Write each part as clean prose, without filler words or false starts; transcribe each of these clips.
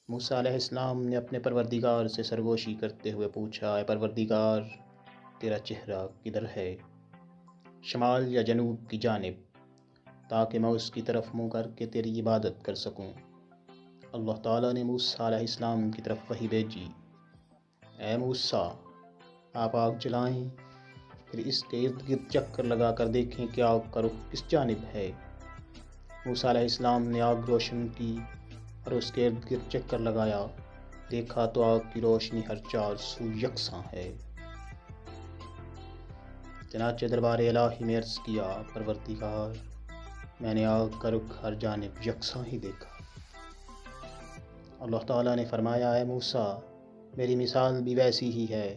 موسیٰ علیہ السلام نے اپنے پروردگار سے سرگوشی کرتے ہوئے پوچھا، اے پروردگار، تیرا چہرہ کدھر ہے؟ شمال یا جنوب کی جانب، تاکہ میں اس کی طرف منہ کر کے تیری عبادت کر سکوں۔ اللہ تعالیٰ نے موسیٰ علیہ السلام کی طرف وحی بھیجی، اے موسیٰ، آپ آگ جلائیں، پھر اس کے ارد گرد چکر لگا کر دیکھیں کہ آگ کا رخ کس جانب ہے۔ موسیٰ علیہ السلام نے آگ روشن کی اور اس کے ارد گرد چکر لگایا، دیکھا تو آگ کی روشنی ہر چار سو یکساں ہے۔ چنانچہ دربار الہی میں عرض کیا، پروردگار، میں نے آگ کا رخ ہر جانب یکساں ہی دیکھا۔ اللہ تعالیٰ نے فرمایا، اے موسیٰ، میری مثال بھی ویسی ہی ہے۔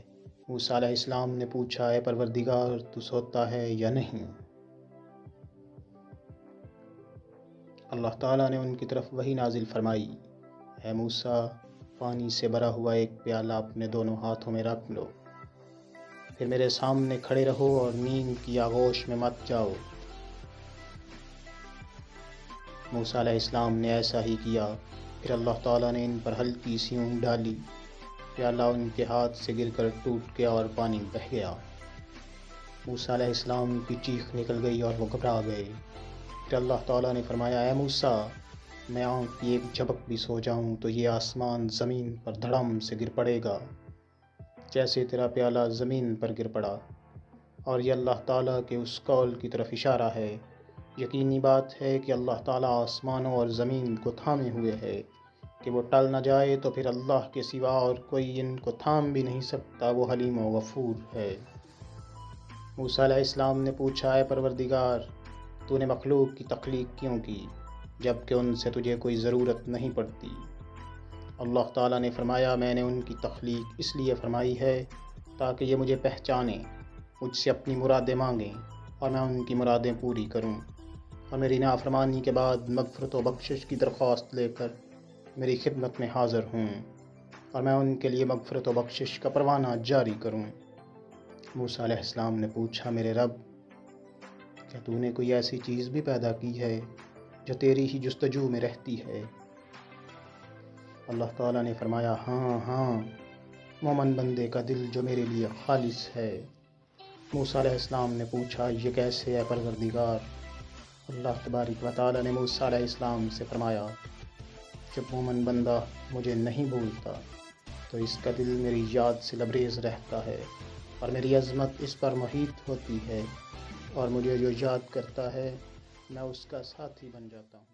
موسیٰ علیہ السلام نے پوچھا، اے پروردگار، تو سوتا ہے یا نہیں؟ اللہ تعالیٰ نے ان کی طرف وحی نازل فرمائی، اے موسیٰ، پانی سے بھرا ہوا ایک پیالہ اپنے دونوں ہاتھوں میں رکھ لو، پھر میرے سامنے کھڑے رہو اور نیند کی آغوش میں مت جاؤ۔ موسیٰ علیہ السلام نے ایسا ہی کیا، پھر اللہ تعالیٰ نے ان پر ہلکی سی اونگ ڈالی، پیالہ ان کے ہاتھ سے گر کر ٹوٹ گیا اور پانی بہہ گیا۔ موسیٰ علیہ السلام کی چیخ نکل گئی اور وہ گھبرا گئے۔ پھر اللہ تعالیٰ نے فرمایا، اے موسیٰ، میں آنکھ کی ایک جھپک بھی سو جاؤں تو یہ آسمان زمین پر دھڑام سے گر پڑے گا، جیسے تیرا پیالہ زمین پر گر پڑا۔ اور یہ اللہ تعالیٰ کے اس قول کی طرف اشارہ ہے۔ یقینی بات ہے کہ اللہ تعالیٰ آسمانوں اور زمین کو تھامے ہوئے ہے کہ وہ ٹل نہ جائے، تو پھر اللہ کے سوا اور کوئی ان کو تھام بھی نہیں سکتا، وہ حلیم و غفور ہے۔ موسیٰ علیہ السلام نے پوچھا، اے پروردگار، تو نے مخلوق کی تخلیق کیوں کی جبکہ ان سے تجھے کوئی ضرورت نہیں پڑتی؟ اللہ تعالیٰ نے فرمایا، میں نے ان کی تخلیق اس لیے فرمائی ہے تاکہ یہ مجھے پہچانیں، مجھ سے اپنی مرادیں مانگیں اور میں ان کی مرادیں پوری کروں، اور میری نافرمانی کے بعد مغفرت و بخشش کی درخواست لے کر میری خدمت میں حاضر ہوں، اور میں ان کے لیے مغفرت و بخشش کا پروانہ جاری کروں۔ موسیٰ علیہ السلام نے پوچھا، میرے رب، کیا تو نے کوئی ایسی چیز بھی پیدا کی ہے جو تیری ہی جستجو میں رہتی ہے؟ اللہ تعالیٰ نے فرمایا، ہاں ہاں، مومن بندے کا دل جو میرے لیے خالص ہے۔ موسیٰ علیہ السلام نے پوچھا، یہ کیسے ہے پروردگار؟ اللہ تبارک و تعالیٰ نے موسیٰ علیہ السلام سے فرمایا، جب مومن بندہ مجھے نہیں بھولتا تو اس کا دل میری یاد سے لبریز رہتا ہے، اور میری عظمت اس پر محیط ہوتی ہے، اور مجھے جو یاد کرتا ہے میں اس کا ساتھی بن جاتا ہوں۔